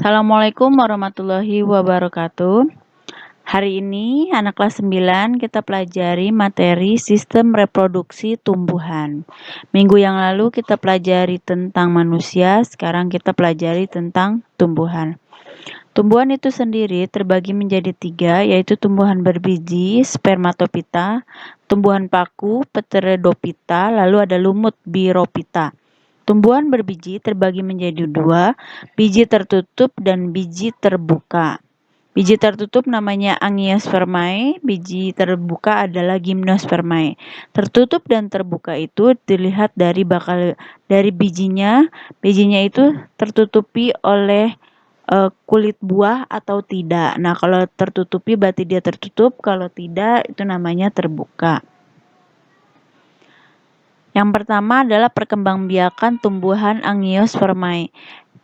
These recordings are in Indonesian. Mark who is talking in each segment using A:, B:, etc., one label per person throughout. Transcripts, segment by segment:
A: Assalamualaikum warahmatullahi wabarakatuh. Hari ini anak kelas 9 kita pelajari materi sistem reproduksi tumbuhan. Minggu yang lalu kita pelajari tentang manusia, sekarang kita pelajari tentang tumbuhan. Tumbuhan itu sendiri terbagi menjadi 3, yaitu tumbuhan berbiji, spermatopita, tumbuhan paku, pteridopita, lalu ada lumut, biropita. Tumbuhan berbiji terbagi menjadi 2, biji tertutup dan biji terbuka. Biji tertutup namanya Angiospermae, biji terbuka adalah Gymnospermae. Tertutup dan terbuka itu dilihat dari bijinya. Bijinya itu tertutupi oleh kulit buah atau tidak. Nah, kalau tertutupi berarti dia tertutup, kalau tidak itu namanya terbuka. Yang pertama adalah perkembangbiakan tumbuhan Angiospermae.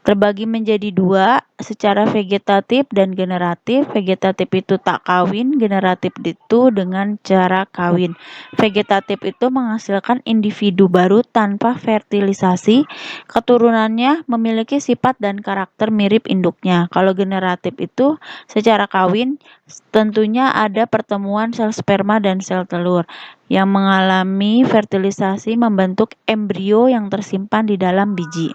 A: Terbagi menjadi 2, secara vegetatif dan generatif. Vegetatif itu tak kawin, generatif itu dengan cara kawin. Vegetatif itu menghasilkan individu baru tanpa fertilisasi, keturunannya memiliki sifat dan karakter mirip induknya. Kalau generatif itu secara kawin, tentunya ada pertemuan sel sperma dan sel telur yang mengalami fertilisasi membentuk embrio yang tersimpan di dalam biji.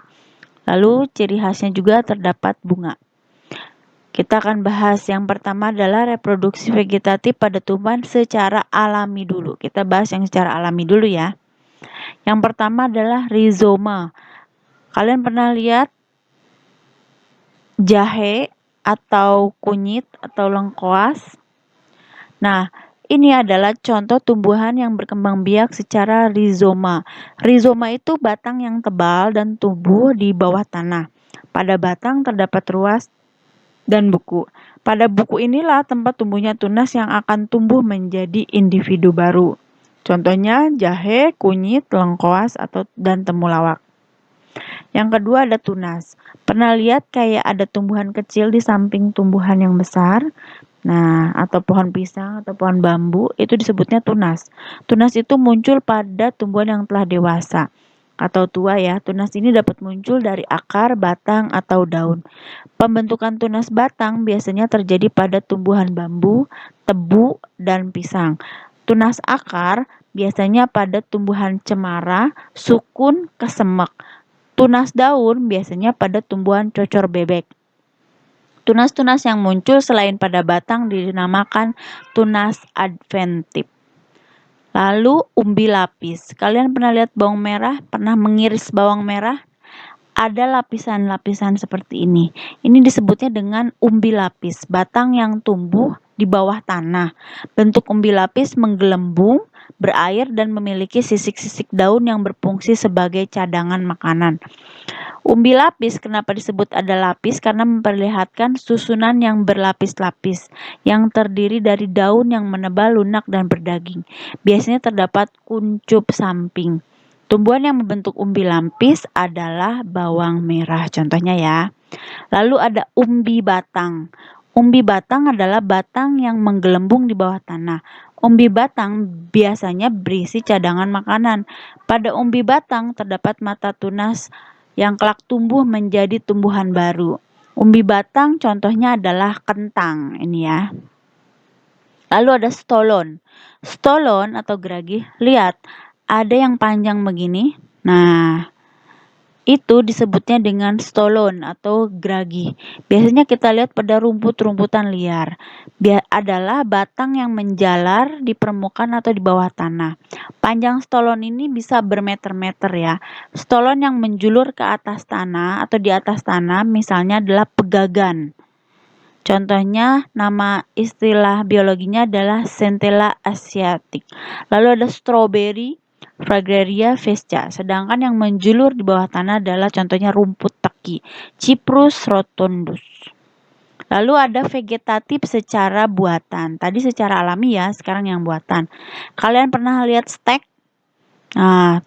A: Lalu ciri khasnya juga terdapat bunga. Kita akan bahas yang pertama adalah reproduksi vegetatif pada tumbuhan secara alami dulu. Kita bahas yang secara alami dulu ya. Yang pertama adalah rizoma. Kalian pernah lihat jahe atau kunyit atau lengkoas? Nah, ini adalah contoh tumbuhan yang berkembang biak secara rizoma. Rizoma itu batang yang tebal dan tumbuh di bawah tanah. Pada batang terdapat ruas dan buku. Pada buku inilah tempat tumbuhnya tunas yang akan tumbuh menjadi individu baru. Contohnya jahe, kunyit, lengkoas, dan temulawak. Yang kedua ada tunas. Pernah lihat kayak ada tumbuhan kecil di samping tumbuhan yang besar? Nah, atau pohon pisang atau pohon bambu itu disebutnya tunas. Tunas itu muncul pada tumbuhan yang telah dewasa atau tua ya. Tunas ini dapat muncul dari akar, batang, atau daun. Pembentukan tunas batang biasanya terjadi pada tumbuhan bambu, tebu, dan pisang. Tunas akar biasanya pada tumbuhan cemara, sukun, kesemek. Tunas daun biasanya pada tumbuhan cocor bebek. Tunas-tunas yang muncul selain pada batang dinamakan tunas adventif. Lalu umbi lapis. Kalian pernah lihat bawang merah? Pernah mengiris bawang merah? Ada lapisan-lapisan seperti ini. Ini disebutnya dengan umbi lapis, batang yang tumbuh di bawah tanah. Bentuk umbi lapis menggelembung, berair, dan memiliki sisik-sisik daun yang berfungsi sebagai cadangan makanan. Umbi lapis kenapa disebut ada lapis? Karena memperlihatkan susunan yang berlapis-lapis yang terdiri dari daun yang menebal, lunak, dan berdaging. Biasanya terdapat kuncup samping. Tumbuhan yang membentuk umbi lapis adalah bawang merah contohnya ya. Lalu ada umbi batang. Umbi batang adalah batang yang menggelembung di bawah tanah. Umbi batang biasanya berisi cadangan makanan. Pada umbi batang terdapat mata tunas yang kelak tumbuh menjadi tumbuhan baru. Umbi batang contohnya adalah kentang ini ya. Lalu ada stolon. Stolon atau geragi, lihat ada yang panjang begini. Nah, itu disebutnya dengan stolon atau geragi. Biasanya kita lihat pada rumput-rumputan liar. Adalah batang yang menjalar di permukaan atau di bawah tanah. Panjang stolon ini bisa bermeter-meter ya. Stolon yang menjulur ke atas tanah atau di atas tanah misalnya adalah pegagan. Contohnya nama istilah biologinya adalah Centella asiatic. Lalu ada strawberry, Fragaria vesca. Sedangkan yang menjulur di bawah tanah adalah contohnya rumput teki, Cyprus rotundus. Lalu ada vegetatif secara buatan. Tadi secara alami ya, sekarang yang buatan. Kalian pernah lihat stek? Nah,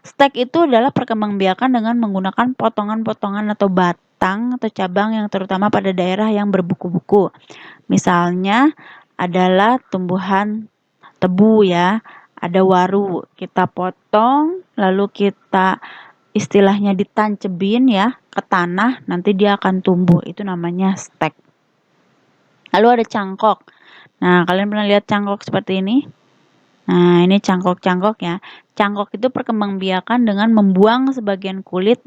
A: stek itu adalah perkembangbiakan dengan menggunakan potongan-potongan atau batang atau cabang yang terutama pada daerah yang berbuku-buku. Misalnya adalah tumbuhan tebu ya. Ada waru, kita potong lalu kita istilahnya ditancebin ya ke tanah, nanti dia akan tumbuh. Itu namanya stek. Lalu ada cangkok. Nah, kalian pernah lihat cangkok seperti ini? Nah, ini cangkok-cangkok ya. Cangkok itu perkembangbiakan dengan membuang sebagian kulit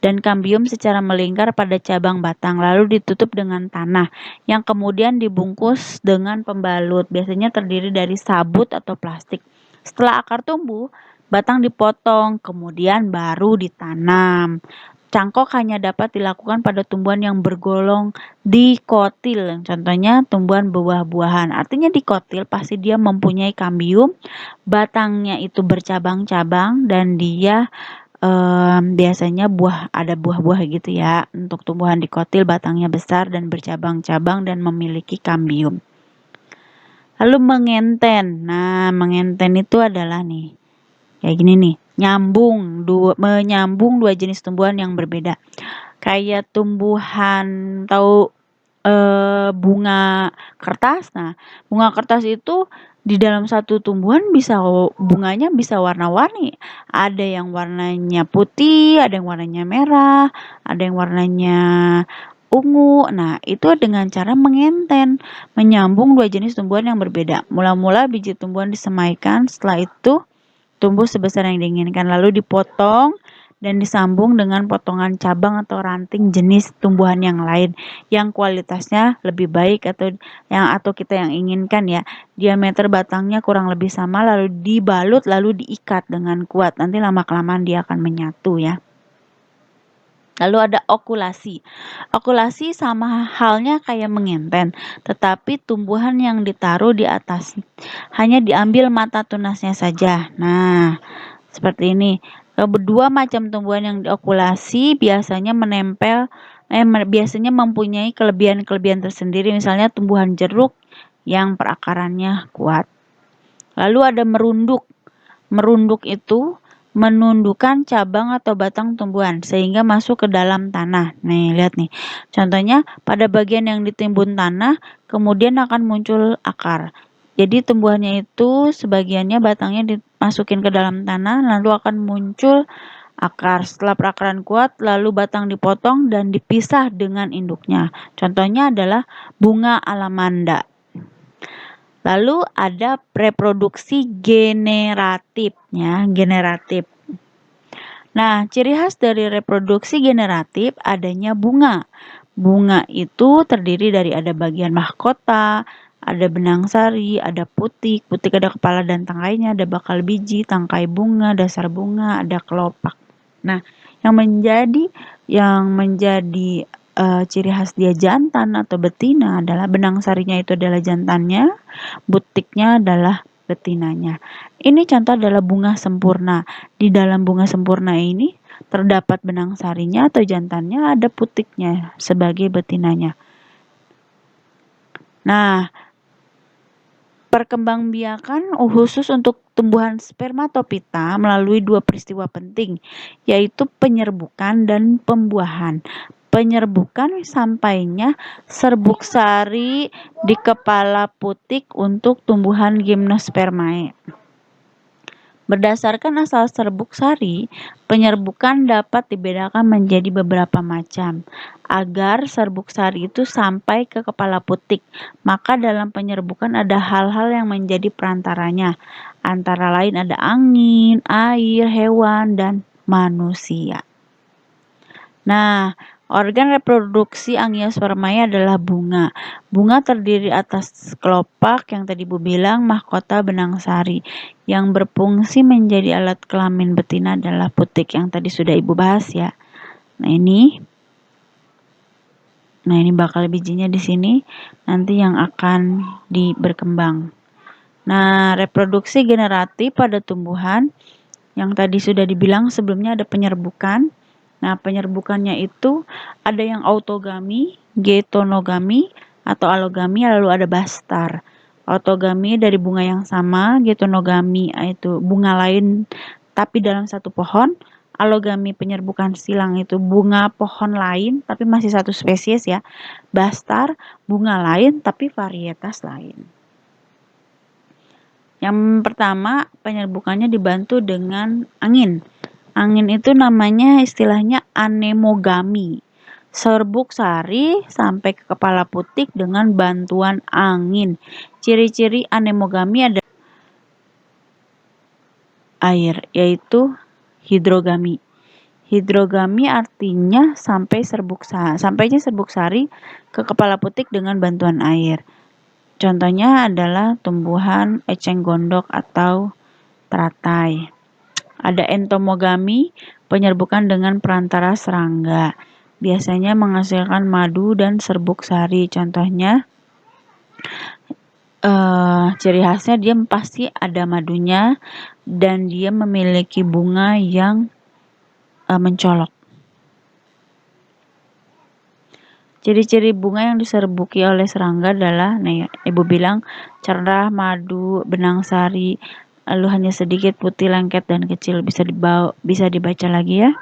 A: dan kambium secara melingkar pada cabang batang, lalu ditutup dengan tanah, yang kemudian dibungkus dengan pembalut, biasanya terdiri dari sabut atau plastik. Setelah akar tumbuh, batang dipotong, kemudian baru ditanam. Cangkok hanya dapat dilakukan pada tumbuhan yang bergolong dikotil, contohnya tumbuhan buah-buahan. Artinya dikotil pasti dia mempunyai kambium, batangnya itu bercabang-cabang, dan dia biasanya ada buah-buah gitu ya. Untuk tumbuhan dikotil batangnya besar dan bercabang-cabang dan memiliki kambium. Lalu mengenten. Nah, mengenten itu adalah nih, kayak gini nih, menyambung dua jenis tumbuhan yang berbeda. Kayak tumbuhan tahu bunga kertas. Nah, bunga kertas itu di dalam satu tumbuhan bunganya bisa warna-warni. Ada yang warnanya putih, ada yang warnanya merah, ada yang warnanya ungu. Nah, itu dengan cara mengenten, menyambung dua jenis tumbuhan yang berbeda. Mula-mula biji tumbuhan disemaikan, setelah itu tumbuh sebesar yang diinginkan, lalu dipotong dan disambung dengan potongan cabang atau ranting jenis tumbuhan yang lain yang kualitasnya lebih baik atau kita yang inginkan ya. Diameter batangnya kurang lebih sama, lalu dibalut, lalu diikat dengan kuat. Nanti lama-kelamaan dia akan menyatu ya. Lalu ada okulasi. Okulasi sama halnya kayak mengenten, tetapi tumbuhan yang ditaruh di atas hanya diambil mata tunasnya saja. Nah, seperti ini. Kedua macam tumbuhan yang diokulasi biasanya biasanya mempunyai kelebihan-kelebihan tersendiri, misalnya tumbuhan jeruk yang perakarannya kuat. Lalu ada merunduk. Merunduk itu menundukkan cabang atau batang tumbuhan sehingga masuk ke dalam tanah. Nih, lihat nih. Contohnya pada bagian yang ditimbun tanah kemudian akan muncul akar. Jadi tumbuhannya itu sebagiannya batangnya dimasukin ke dalam tanah, lalu akan muncul akar. Setelah perakaran kuat, lalu batang dipotong dan dipisah dengan induknya. Contohnya adalah bunga alamanda. Lalu ada reproduksi generatif ya, generatif. Nah, ciri khas dari reproduksi generatif adanya bunga. Bunga itu terdiri dari ada bagian mahkota, ada benang sari, ada putik. Putik ada kepala dan tangkainya, ada bakal biji, tangkai bunga, dasar bunga, ada kelopak. Nah, yang menjadi ciri khas dia jantan atau betina adalah benang sarinya itu adalah jantannya, butiknya adalah betinanya. Ini contoh adalah bunga sempurna. Di dalam bunga sempurna ini terdapat benang sarinya atau jantannya, ada putiknya sebagai betinanya. Nah, perkembangbiakan khusus untuk tumbuhan spermatopita melalui dua peristiwa penting, yaitu penyerbukan dan pembuahan. Penyerbukan sampainya serbuk sari di kepala putik untuk tumbuhan Gymnospermae. Berdasarkan asal serbuk sari, penyerbukan dapat dibedakan menjadi beberapa macam. Agar serbuk sari itu sampai ke kepala putik, maka dalam penyerbukan ada hal-hal yang menjadi perantaranya. Antara lain ada angin, air, hewan, dan manusia. Nah, organ reproduksi Angiospermae adalah bunga. Bunga terdiri atas kelopak yang tadi Bu bilang, mahkota benang sari. Yang berfungsi menjadi alat kelamin betina adalah putik yang tadi sudah Ibu bahas ya. Nah, ini bakal bijinya di sini nanti yang akan berkembang. Nah, reproduksi generatif pada tumbuhan yang tadi sudah dibilang sebelumnya ada penyerbukan. Nah, penyerbukannya itu ada yang autogami, getonogami, atau alogami, lalu ada bastar. Autogami dari bunga yang sama, getonogami itu bunga lain tapi dalam satu pohon. Alogami penyerbukan silang itu bunga pohon lain tapi masih satu spesies ya. Bastar bunga lain tapi varietas lain. Yang pertama, penyerbukannya dibantu dengan angin. Angin itu namanya istilahnya anemogami. Serbuk sari sampai ke kepala putik dengan bantuan angin. Ciri-ciri anemogami ada air, yaitu hidrogami. Hidrogami artinya sampainya serbuk sari ke kepala putik dengan bantuan air. Contohnya adalah tumbuhan eceng gondok atau teratai. Ada entomogami, penyerbukan dengan perantara serangga. Biasanya menghasilkan madu dan serbuk sari. Contohnya, ciri khasnya dia pasti ada madunya dan dia memiliki bunga yang mencolok. Ciri-ciri bunga yang diserbuki oleh serangga adalah, Ibu bilang cerah, madu, benang sari, lalu hanya sedikit putih lengket dan kecil. Bisa dibaca lagi ya.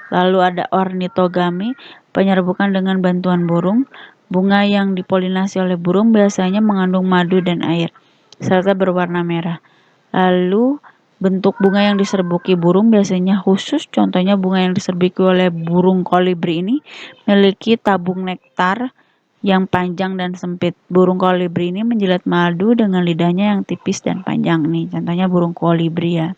A: Lalu ada ornitogami, penyerbukan dengan bantuan burung. Bunga yang dipolinasi oleh burung biasanya mengandung madu dan air, serta berwarna merah. Lalu bentuk bunga yang diserbuki burung biasanya khusus. Contohnya bunga yang diserbuki oleh burung kolibri ini memiliki tabung nektar yang panjang dan sempit. Burung kolibri ini menjilat madu dengan lidahnya yang tipis dan panjang nih. Contohnya burung kolibri ya.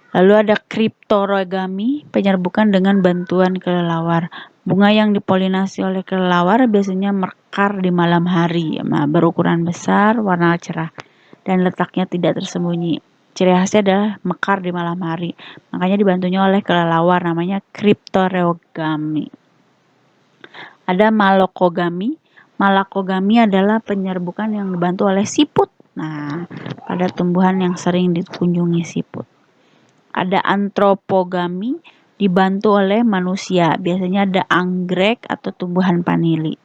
A: Lalu ada kriptorogami, penyerbukan dengan bantuan kelelawar. Bunga yang dipolinasi oleh kelelawar biasanya mekar di malam hari, berukuran besar, warna cerah, dan letaknya tidak tersembunyi. Ciri khasnya adalah mekar di malam hari. Makanya dibantunya oleh kelelawar, namanya kriptorogami. Ada malakogami. Malakogami adalah penyerbukan yang dibantu oleh siput. Nah, pada tumbuhan yang sering dikunjungi siput. Ada antropogami, dibantu oleh manusia. Biasanya ada anggrek atau tumbuhan vanili.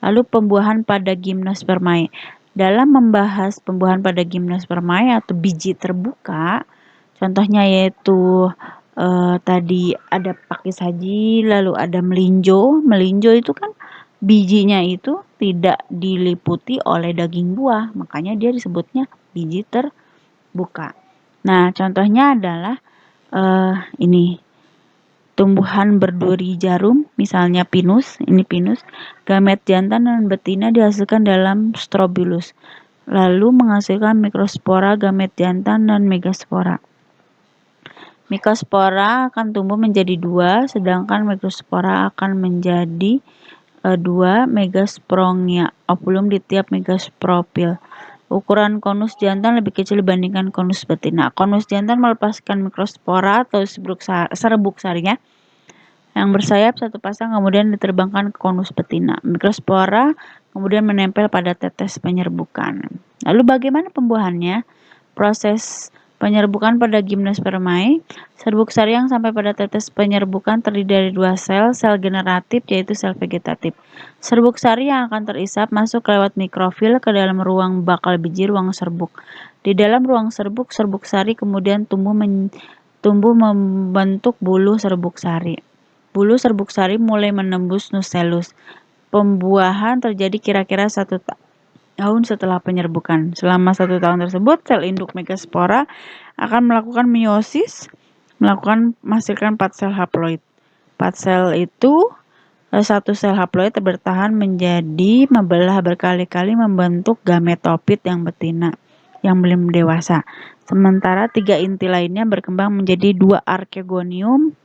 A: Lalu pembuahan pada gimnospermae. Dalam membahas pembuahan pada gimnospermae atau biji terbuka, contohnya yaitu tadi ada pakis haji, lalu ada melinjo. Melinjo itu kan bijinya itu tidak diliputi oleh daging buah, makanya dia disebutnya biji terbuka. Nah, contohnya adalah ini tumbuhan berduri jarum, misalnya pinus. Ini pinus. Gamet jantan dan betina dihasilkan dalam strobilus, lalu menghasilkan mikrospora, gamet jantan, dan megaspora. Mikospora akan tumbuh menjadi 2, sedangkan mikrospora akan menjadi 2 megasporongia, ovulum di tiap megasporopil. Ukuran konus jantan lebih kecil dibandingkan konus betina. Konus jantan melepaskan mikrospora atau serbuk sarinya yang bersayap satu pasang, kemudian diterbangkan ke konus betina. Mikrospora kemudian menempel pada tetes penyerbukan. Lalu bagaimana pembuahannya? Proses penyerbukan pada gimnospermae, serbuk sari yang sampai pada tetes penyerbukan terdiri dari 2 sel generatif yaitu sel vegetatif. Serbuk sari yang akan terisap masuk lewat mikrofil ke dalam ruang bakal biji, ruang serbuk. Di dalam ruang serbuk, serbuk sari kemudian tumbuh membentuk bulu serbuk sari. Bulu serbuk sari mulai menembus nucellus. Pembuahan terjadi kira-kira 1 tahun setelah penyerbukan. Selama 1 tahun tersebut, sel induk megaspora akan melakukan meiosis, menghasilkan 4 sel haploid. 4 sel itu, 1 sel haploid bertahan menjadi membelah berkali-kali membentuk gametofit yang betina yang belum dewasa. Sementara 3 inti lainnya berkembang menjadi 2 archegonium.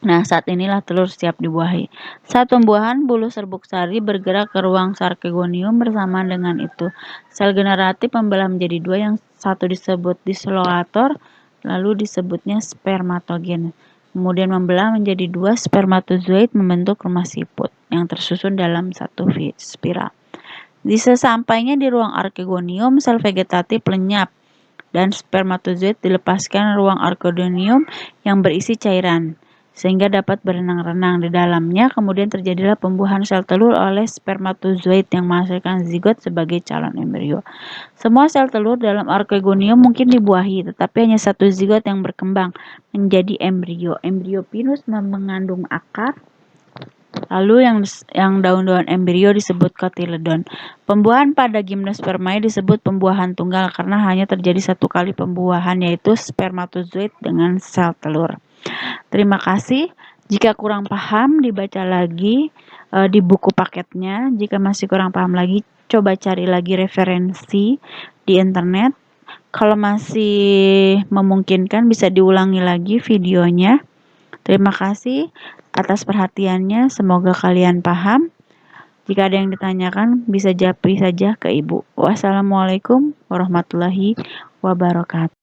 A: Nah, saat inilah telur siap dibuahi. Saat pembuahan, bulu serbuk sari bergerak ke ruang sarkegonium bersamaan dengan itu. Sel generatif membelah menjadi 2, yang satu disebut dislokator, lalu disebutnya spermatogen. Kemudian membelah menjadi 2 spermatozoid membentuk rumah siput yang tersusun dalam satu spiral. Di sesampainya di ruang archegonium, sel vegetatif lenyap dan spermatozoid dilepaskan ruang archegonium yang berisi cairan, sehingga dapat berenang-renang di dalamnya. Kemudian terjadilah pembuahan sel telur oleh spermatozoid yang menghasilkan zigot sebagai calon embrio. Semua sel telur dalam archegonium mungkin dibuahi, tetapi hanya 1 zigot yang berkembang menjadi embrio. Embrio pinus mengandung akar Lalu yang daun-daun embrio disebut kotiledon. Pembuahan pada gimnospermae disebut pembuahan tunggal karena hanya terjadi satu kali pembuahan, yaitu spermatozoid dengan sel telur. Terima kasih. Jika kurang paham, dibaca lagi di buku paketnya. Jika masih kurang paham lagi, coba cari lagi referensi di internet. Kalau masih memungkinkan, bisa diulangi lagi videonya. Terima kasih atas perhatiannya. Semoga kalian paham. Jika ada yang ditanyakan, bisa japri saja ke Ibu. Wassalamualaikum warahmatullahi wabarakatuh.